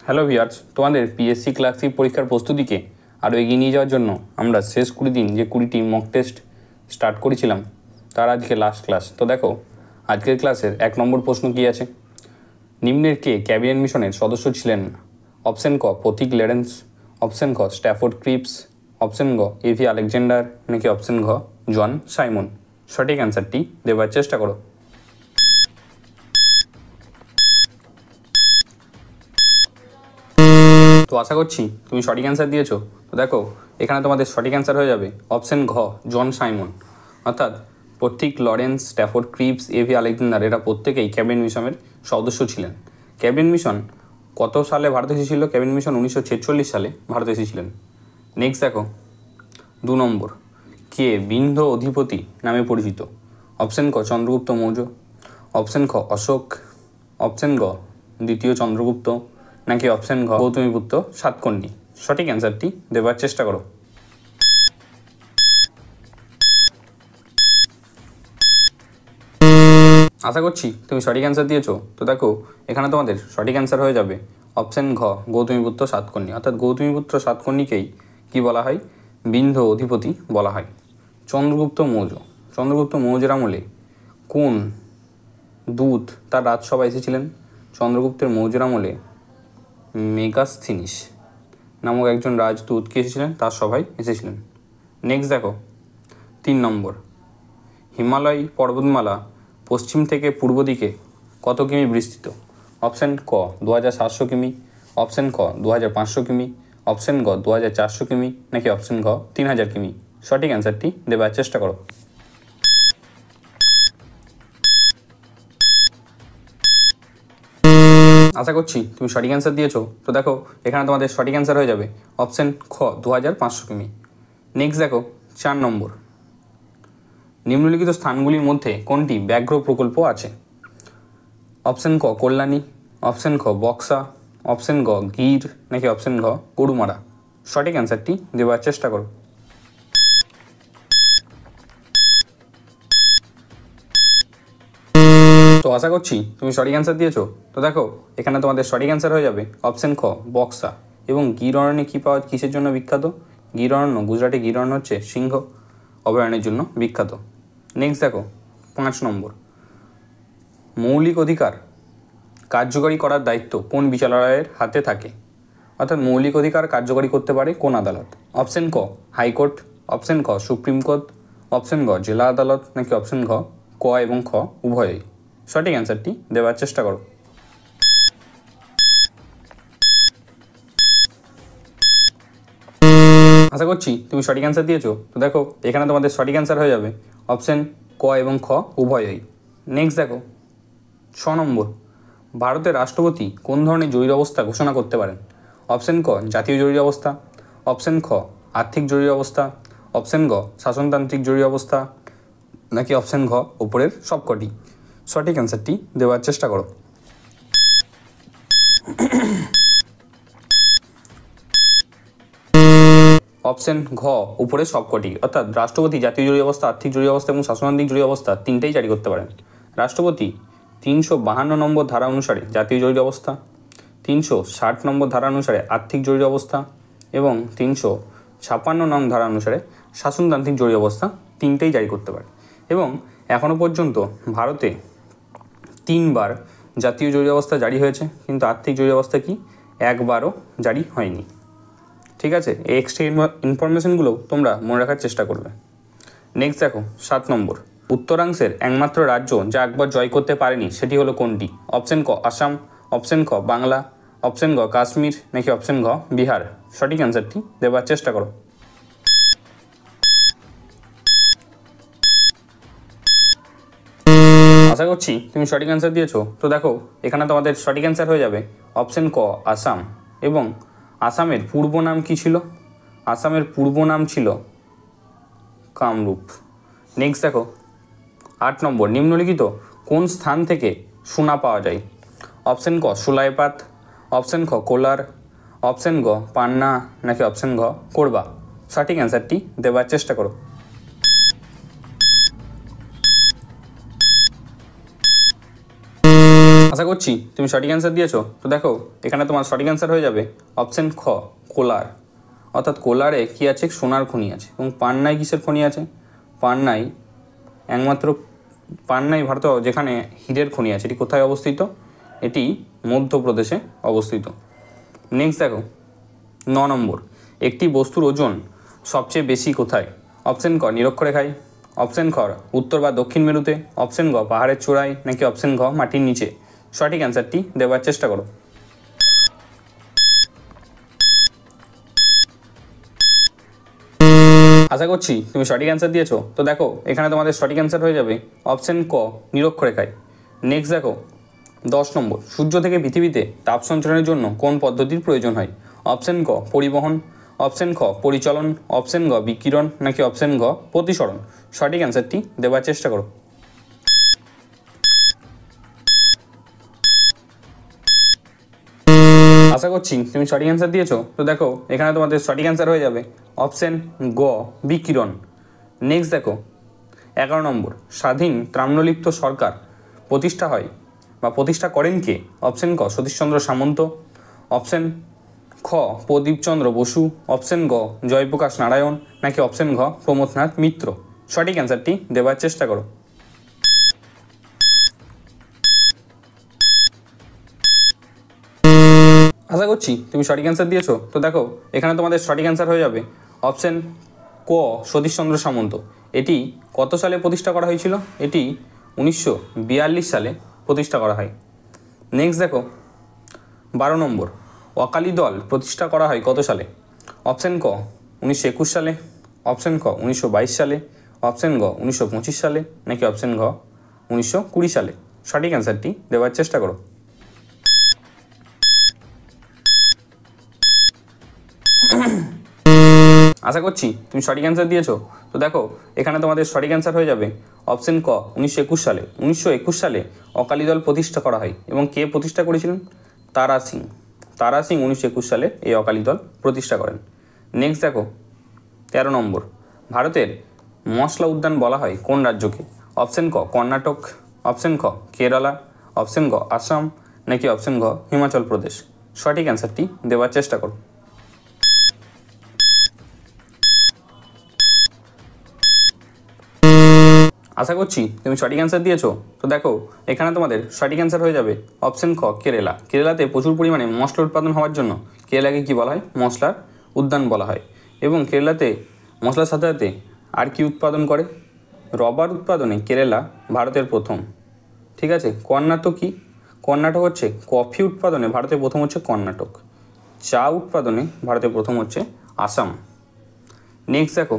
Hello viewers, তোমাদের PSC clerkship পরীক্ষার প্রস্তুতিকে আরও এগিয়ে নিয়ে যাওয়ার জন্য আমরা শেষ 20 দিন যে 20টি মক টেস্ট স্টার্ট করেছিলাম তার আজকে লাস্ট ক্লাস। তো দেখো আজকের ক্লাসের 1 নম্বর প্রশ্ন কী আছে, নিম্নের কে ক্যাবিনেট মিশনের সদস্য ছিলেন? অপশন ক প্রতীক লরেন্স, অপশন খ স্ট্যাফোর্ড ক্রিপস, অপশন গ এভি আলেকজান্ডার, নাকি অপশন ঘ জন সাইমন। সঠিক অ্যান্সারটি দেওয়ার চেষ্টা করো। তো আশা করছি তুমি সঠিক অ্যান্সার দিয়েছো। তো দেখো এখানে তোমাদের সঠিক অ্যান্সার হয়ে যাবে অপশন ঘ জন সাইমন। অর্থাৎ Pethick Lawrence, Stafford Cripps, A V Alexander এরা প্রত্যেকেই ক্যাবিনেট মিশনের সদস্য ছিলেন। ক্যাবিনেট মিশন কত সালে ভারতে এসেছিল? ক্যাবিনেট মিশন 1946 সালে ভারতে এসেছিলেন। নেক্সট দেখো 2 নম্বর, কে বিন্ধ্য অধিপতি নামে পরিচিত? অপশন ক চন্দ্রগুপ্ত মৌর্য, অপশন খ অশোক, অপশন গ দ্বিতীয় চন্দ্রগুপ্ত, নাকি অপশন ঘ গৌতমীপুত্র সাতকর্ণী। সঠিক অ্যান্সারটি দেওয়ার চেষ্টা করো। আশা করছি তুমি সঠিক অ্যান্সার দিয়েছো। তো দেখো এখানে তোমাদের সঠিক অ্যান্সার হয়ে যাবে অপশন ঘ গৌতমীপুত্র সাতকর্ণী। অর্থাৎ গৌতমীপুত্র সাতকর্ণীকেই কী বলা হয়? বিন্ধ্য অধিপতি বলা হয়। চন্দ্রগুপ্ত মৌর্যের আমলে কোন দূত তার রাজসভায় এসেছিলেন? চন্দ্রগুপ্তের মৌর্যের আমলে মেগাস্থিনিস নামক একজন রাজদূত কে এসেছিলেন? তার সভায় এসেছিলেন। নেক্সট দেখো 3 নম্বর, হিমালয় পর্বতমালা পশ্চিম থেকে পূর্ব দিকে কত কিমি বিস্তৃত? অপশন ক 2700 কিমি, অপশন খ 2500 কিমি, অপশন গ 2400 কিমি, নাকি অপশন ঘ 3000 কিমি। সঠিক অ্যান্সারটি দেওয়ার চেষ্টা করো। আশা করছি তুমি সঠিক অ্যান্সার দিয়েছো। তো দেখো এখানে তোমাদের সঠিক অ্যান্সার হয়ে যাবে অপশন খ 2500 কিমি। নেক্সট দেখো 4 নম্বর, নিম্নলিখিত স্থানগুলির মধ্যে কোনটি ব্যাঘ্র প্রকল্প আছে? অপশন ক কল্যাণী, অপশন খ বক্সা, অপশন গ গির, নাকি অপশন ঘ গরুমারা। সঠিক অ্যান্সারটি দেওয়ার চেষ্টা করো। তো আশা করছি তুমি সঠিক অ্যান্সার দিয়েছো। তো দেখো এখানে তোমাদের সঠিক অ্যান্সার হয়ে যাবে অপশন খ বক্সা। এবং গির অরণ্যে কী পাওয়া কিসের জন্য বিখ্যাত? গির অরণ্য, গুজরাটে গির অরণ্য হচ্ছে সিংহ অভয়ারণ্যের জন্য বিখ্যাত। নেক্সট দেখো 5 নম্বর, মৌলিক অধিকার কার্যকরী করার দায়িত্ব কোন বিচারালয়ের হাতে থাকে? অর্থাৎ মৌলিক অধিকার কার্যকরী করতে পারে কোন আদালত? অপশন ক হাইকোর্ট, অপশন খ সুপ্রিম কোর্ট, অপশন গ জেলা আদালত, নাকি অপশন ঘ ক এবং খ উভয়ই। সঠিক অ্যান্সারটি দেওয়ার চেষ্টা করো। আশা করছি তুমি সঠিক অ্যান্সার দিয়েছো। তো দেখো এখানে তোমাদের সঠিক অ্যান্সার হয়ে যাবে অপশন ক এবং খ উভয়ই। নেক্সট দেখো 6 নম্বর, ভারতের রাষ্ট্রপতি কোন ধরনের জরুরি অবস্থা ঘোষণা করতে পারেন? অপশন ক জাতীয় জরুরি অবস্থা, অপশন খ আর্থিক জরুরি অবস্থা, অপশন গ শাসনতান্ত্রিক জরুরি অবস্থা, নাকি অপশন ঘ উপরের সবকটি। সঠিক অ্যান্সারটি দেওয়ার চেষ্টা করো। অপশন ঘ উপরে সবকটি। অর্থাৎ রাষ্ট্রপতি জাতীয় জরুরি অবস্থা, আর্থিক জরুরি অবস্থা এবং শাসনতান্ত্রিক জরুরি অবস্থা তিনটেই জারি করতে পারেন। রাষ্ট্রপতি 352 নম্বর ধারা অনুসারে জাতীয় জরুরি অবস্থা, 360 নম্বর ধারা অনুসারে আর্থিক জরুরি অবস্থা এবং 356 নং ধারা অনুসারে শাসনতান্ত্রিক জরুরি অবস্থা তিনটেই জারি করতে পারে। এবং এখনও পর্যন্ত ভারতে 3 বার জাতীয় জরুরি অবস্থা জারি হয়েছে, কিন্তু আর্থিক জরুরি অবস্থা কি একবারও জারি হয়নি। ঠিক আছে, এই এক্সট্রা ইনফরমেশনগুলো তোমরা মনে রাখার চেষ্টা করবে। নেক্সট দেখো 7 নম্বর, উত্তরাংশের একমাত্র রাজ্য যা একবার জয় করতে পারেনি সেটি হলো কোনটি? অপশন ক আসাম, অপশন খ বাংলা, অপশন গ কাশ্মীর, নাকি অপশন ঘ বিহার। সঠিক অ্যান্সারটি দেওয়ার চেষ্টা করো। আশা করছি তুমি সঠিক অ্যান্সার দিয়েছো। তো দেখো এখানে তোমাদের সঠিক অ্যান্সার হয়ে যাবে অপশন ক আসাম। এবং আসামের পূর্ব নাম কী ছিল? আসামের পূর্ব নাম ছিল কামরূপ। নেক্সট দেখো 8 নম্বর, নিম্নলিখিত কোন স্থান থেকে সোনা পাওয়া যায়? অপশন ক সুলাইপাত, অপশন খ কোলার, অপশন গ পান্না, নাকি অপশন ঘ কোরবা। সঠিক অ্যান্সারটি দেওয়ার চেষ্টা করো। আশা করছি করছি তুমি সঠিক অ্যান্সার দিয়েছো। তো দেখো এখানে তোমার সঠিক অ্যান্সার হয়ে যাবে অপশন খ, কোলার। অর্থাৎ কোলারে কী আছে, সোনার খনি আছে। এবং পান্নায় কিসের খনি আছে? পান্নায় একমাত্র পান্নাই ভারতে যেখানে হীরের খনি আছে। এটি কোথায় অবস্থিত? এটি মধ্যপ্রদেশে অবস্থিত। নেক্সট দেখো 9 নম্বর, একটি বস্তুর ওজন সবচেয়ে বেশি কোথায়? অপশন ক, নিরক্ষরেখায়। অপশন খ, উত্তর বা দক্ষিণ মেরুতে। অপশন গ, পাহাড়ের চূড়ায়। নাকি অপশন ঘ, মাটির নিচে। সঠিক অ্যান্সারটি দেওয়ার চেষ্টা করো। আশা করছি তুমি সঠিক অ্যান্সার দিয়েছো। তো দেখো এখানে তোমাদের সঠিক অ্যান্সার হয়ে যাবে অপশন ক, নিরক্ষরেখায়। নেক্সট দেখো 10 নম্বর, সূর্য থেকে পৃথিবীতে তাপ সঞ্চালনের জন্য কোন পদ্ধতির প্রয়োজন হয়? অপশন ক, পরিবহন। অপশন খ, পরিচলন। অপশন গ, বিকিরণ। নাকি অপশন ঘ, প্রতিসরণ। সঠিক অ্যান্সারটি দেওয়ার চেষ্টা করো। আশা করছি তুমি সঠিক অ্যান্সার দিয়েছো। তো দেখো এখানে তোমাদের সঠিক অ্যান্সার হয়ে যাবে অপশন গ, বিকিরণ। নেক্সট দেখো 11 নম্বর, স্বাধীন ত্রাম্রলিপ্ত সরকার প্রতিষ্ঠা হয় বা প্রতিষ্ঠা করেন কে? অপশন ক, সতীশচন্দ্র সামন্ত। অপশন খ, প্রদীপচন্দ্র বসু। অপশন গ, জয়প্রকাশ নারায়ণ। নাকি অপশন ঘ, প্রমথনাথ মিত্র। সঠিক অ্যান্সারটি দেওয়ার চেষ্টা করো। আশা করছি তুমি সঠিক অ্যান্সার দিয়েছো। তো দেখো এখানে তোমাদের সঠিক অ্যান্সার হয়ে যাবে অপশন ক, সতীশচন্দ্র সামন্ত। এটি কত সালে প্রতিষ্ঠা করা হয়েছিল? এটি 1942 সালে প্রতিষ্ঠা করা হয়। নেক্সট দেখো 12 নম্বর, অকালি দল প্রতিষ্ঠা করা হয় কত সালে? অপশন ক, 1921 সালে। অপশন খ, 1922 সালে। অপশন গ, 1925 সালে। নাকি অপশন ঘ, 1920 সালে। সঠিক অ্যান্সারটি দেওয়ার চেষ্টা করো। আশা করছি তুমি সঠিক অ্যান্সার দিয়েছো। তো দেখো এখানে তোমাদের সঠিক অ্যান্সার হয়ে যাবে অপশন ক, 1921 সালে। 1921 সালে অকালি দল প্রতিষ্ঠা করা হয়। এবং কে প্রতিষ্ঠা করেছিলেন? তারা সিং। তারা সিং 1921 সালে এই অকালি দল প্রতিষ্ঠা করেন। নেক্সট দেখো 13 নম্বর, ভারতের মশলা উদ্যান বলা হয় কোন রাজ্যকে? অপশন ক, কর্ণাটক। অপশন খ, কেরালা। অপশন গ, আসাম। নাকি অপশন ঘ, হিমাচল প্রদেশ। সঠিক অ্যান্সারটি দেওয়ার চেষ্টা করো। আশা করছি তুমি সঠিক অ্যান্সার দিয়েছো। তো দেখো এখানে তোমাদের সঠিক অ্যান্সার হয়ে যাবে অপশন খ, কেরালা। কেরালাতে প্রচুর পরিমাণে মশলা উৎপাদন হওয়ার জন্য কেরালাকে কী বলা হয়? মশলার উদ্যান বলা হয়। এবং কেরালাতে মশলার সাথে সাথে আর কি উৎপাদন করে? রবার উৎপাদনে কেরালা ভারতের প্রথম। ঠিক আছে। কর্ণাটক কি? কর্ণাটক হচ্ছে কফি উৎপাদনে ভারতের প্রথম হচ্ছে কর্ণাটক। চা উৎপাদনে ভারতের প্রথম হচ্ছে আসাম। নেক্সট দেখো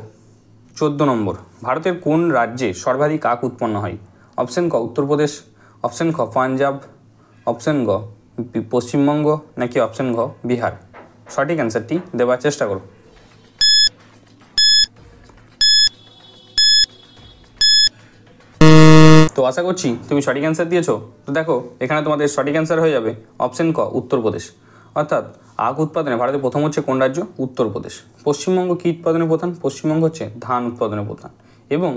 14 নম্বর, ভারতের কোন রাজ্যে সর্বাধিক আখ উৎপন্ন হয়? অপশন ক, উত্তরপ্রদেশ। অপশন খ, পাঞ্জাব। অপশন গ, পশ্চিমবঙ্গ। নাকি অপশন ঘ, বিহার। সঠিক অ্যান্সারটি দেওয়ার চেষ্টা করো। তো আশা করছি তুমি সঠিক অ্যান্সার দিয়েছো। তো দেখো এখানে তোমাদের সঠিক অ্যান্সার হয়ে যাবে অপশন ক, উত্তরপ্রদেশ। অর্থাৎ আখ উৎপাদনে ভারতের প্রথম হচ্ছে কোন রাজ্য? উত্তরপ্রদেশ। পশ্চিমবঙ্গ কী উৎপাদনে প্রধান? পশ্চিমবঙ্গ হচ্ছে ধান উৎপাদনে প্রধান। এবং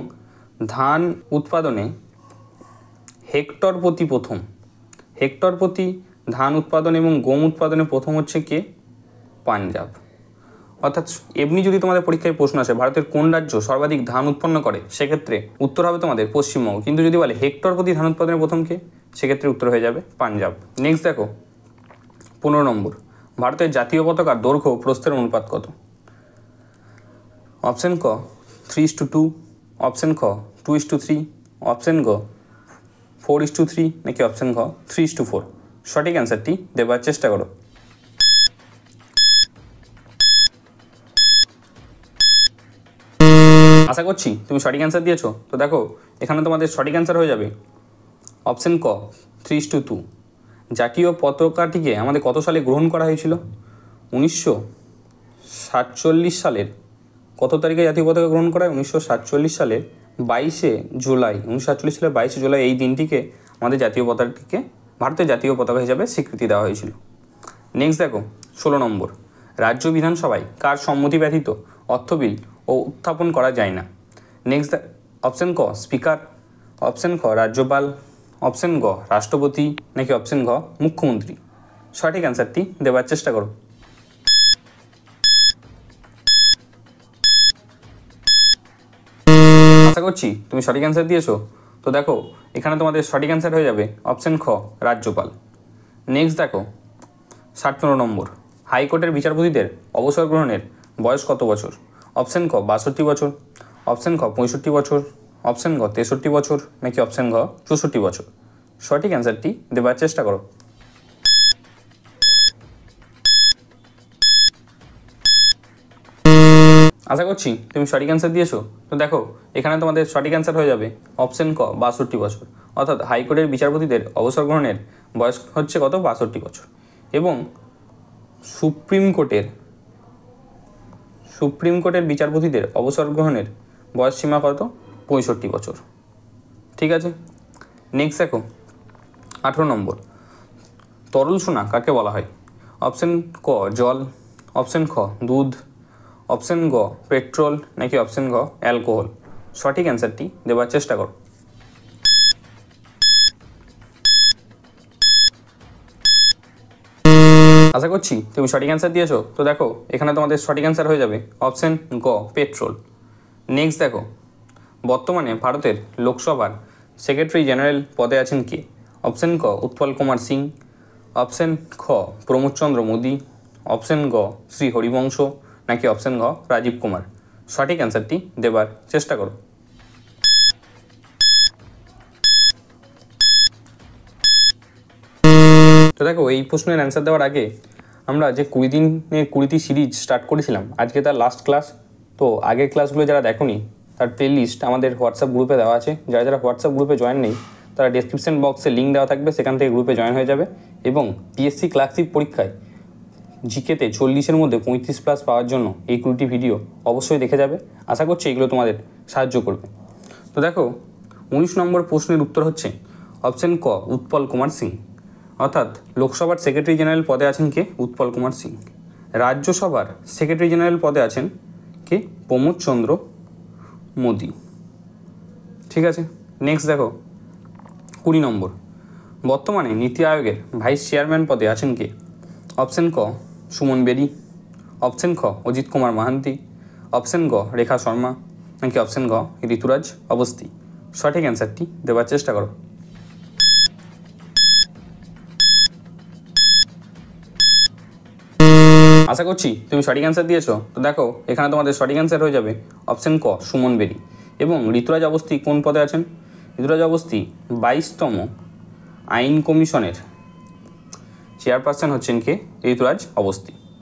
ধান উৎপাদনে হেক্টর প্রতি প্রথম, হেক্টর প্রতি ধান উৎপাদন এবং গম উৎপাদনে প্রথম হচ্ছে কে? পাঞ্জাব। অর্থাৎ এমনি যদি তোমাদের পরীক্ষায় প্রশ্ন আসে ভারতের কোন রাজ্য সর্বাধিক ধান উৎপন্ন করে, সেক্ষেত্রে উত্তর হবে তোমাদের পশ্চিমবঙ্গ। কিন্তু যদি বলে হেক্টর প্রতি ধান উৎপাদনে প্রথম কে, সেক্ষেত্রে উত্তর হয়ে যাবে পাঞ্জাব। নেক্সট দেখো 15 নম্বর, ভারতের জাতীয় পতাকার দৈর্ঘ্য ও প্রস্থের অনুপাত কত? অপশন ক, 3:2। অপশন খ, 2:3। অপশন গ, 4:3। নাকি অপশন ঘ, 3:4। সঠিক অ্যান্সারটি দেওয়ার চেষ্টা করো। আশা করছি তুমি সঠিক অ্যান্সার দিয়েছো। তো দেখো এখানে তোমাদের সঠিক অ্যান্সার হয়ে যাবে অপশন ক, 3:2। জাতীয় পতাকাটিকে আমাদের কত সালে গ্রহণ করা হয়েছিল? 1947 সালের কত তারিখে জাতীয় পতাকা গ্রহণ করা হয়? 1947 সালের 22শে জুলাই। 1947 সালের 22শে জুলাই এই দিনটিকে আমাদের জাতীয় পতাকাটিকে ভারতের জাতীয় পতাকা হিসাবে স্বীকৃতি দেওয়া হয়েছিল। নেক্সট দেখো 16 নম্বর, রাজ্য বিধানসভায় কার সম্মতি ব্যতীত অর্থ বিল ও উত্থাপন করা যায় না? নেক্সট অপশন ক, স্পিকার। অপশন খ, রাজ্যপাল। অপশন গ রাষ্ট্রপতি নাকি অপশন ঘ মুখ্যমন্ত্রী? সঠিক অ্যান্সারটি দেওয়ার চেষ্টা করো। আশা করছি তুমি সঠিক অ্যান্সার দিয়েছো। তো দেখো এখানে তোমাদের সঠিক অ্যান্সার হয়ে যাবে অপশন খ রাজ্যপাল। নেক্সট দেখো 57 নম্বর, হাইকোর্টের বিচারপতিদের অবসর গ্রহণের বয়স কত বছর? অপশন খ 62 বছর, অপশন খ 65 বছর, অপশন গ 63 বছর নাকি অপশন ঘ 64 বছর? সঠিক অ্যান্সারটি দেওয়ার চেষ্টা করো। আশা করছি তুমি সঠিক অ্যান্সার দিয়েছো। তো দেখো এখানে তোমাদের সঠিক অ্যান্সার হয়ে যাবে অপশন ক 62 বছর, অর্থাৎ হাইকোর্টের বিচারপতিদের অবসর গ্রহণের বয়স হচ্ছে কত? 62 বছর। এবং সুপ্রিম কোর্টের বিচারপতিদের অবসর গ্রহণের বয়স সীমা কত? 65 বছর। ঠিক আছে, নেক্সট দেখো 18 নম্বর, তরল সোনা কাকে বলা হয়? অপশন ক জল, অপশন খ দুধ, অপশন গ পেট্রোল নাকি অপশন গ অ্যালকোহল? সঠিক অ্যান্সারটি দেওয়ার চেষ্টা করো। আশা করছি তুমি সঠিক অ্যান্সার দিয়েছো। তো দেখো এখানে তোমাদের সঠিক অ্যান্সার হয়ে যাবে অপশন গ পেট্রোল। নেক্সট দেখো, বর্তমানে ভারতের লোকসভার সেক্রেটারি জেনারেল পদে আছেন কে? অপশন ক উৎপল কুমার সিং, অপশন খ প্রমোদ চন্দ্র মোদী, অপশন গ শ্রী হরিবংশ নাকি অপশন ঘ রাজীব কুমার? সঠিক অ্যান্সারটি দেবার চেষ্টা করো। তো দেখো এই প্রশ্নের অ্যান্সার দেওয়ার আগে আমরা যে 20 দিনের 20টি সিরিজ স্টার্ট করেছিলাম, আজকে তার লাস্ট ক্লাস। তো আগের ক্লাসগুলো যারা দেখোনি তার প্লেলিস্ট আমাদের হোয়াটসঅ্যাপ গ্রুপে দেওয়া আছে। যারা যারা হোয়াটসঅ্যাপ গ্রুপে জয়েন নেই তারা ডেসক্রিপশন বক্সে লিঙ্ক দেওয়া থাকবে, সেখান থেকে গ্রুপে জয়েন হয়ে যাবে। এবং পিএসসি ক্লাসিক পরীক্ষায় জিকেতে 40-এর মধ্যে 35+ পাওয়ার জন্য এই 20টি ভিডিও অবশ্যই দেখে যাবে। আশা করছি এগুলো তোমাদের সাহায্য করবে। তো দেখো 19 নম্বর প্রশ্নের উত্তর হচ্ছে অপশন ক উৎপল কুমার সিং, অর্থাৎ লোকসভার সেক্রেটারি জেনারেল পদে আছেন কে? উৎপল কুমার সিং। রাজ্যসভার সেক্রেটারি জেনারেল পদে আছেন কে? প্রমোদ চন্দ্র মোদী। ঠিক আছে, নেক্সট দেখো 20 নম্বর, বর্তমানে নীতি আয়োগের ভাইস চেয়ারম্যান পদে আছেন কে? অপশন ক সুমন বেরি, অপশন খ অজিত কুমার মাহান্তি, অপশন গ রেখা শর্মা নাকি অপশন গ ঋতুরাজ অবস্থি? সঠিক অ্যান্সারটি দেওয়ার চেষ্টা করো। আশা করছি তুমি সঠিক অ্যান্সার দিয়েছো। তো দেখো এখানে তোমাদের সঠিক অ্যান্সার হয়ে যাবে অপশন ক সুমন বেরি। এবং ঋতুরাজ অবস্থি কোন পদে আছেন? ঋতুরাজ অবস্থি 22তম আইন কমিশনের চেয়ারপারসন হচ্ছেন কে? ঋতুরাজ অবস্থি।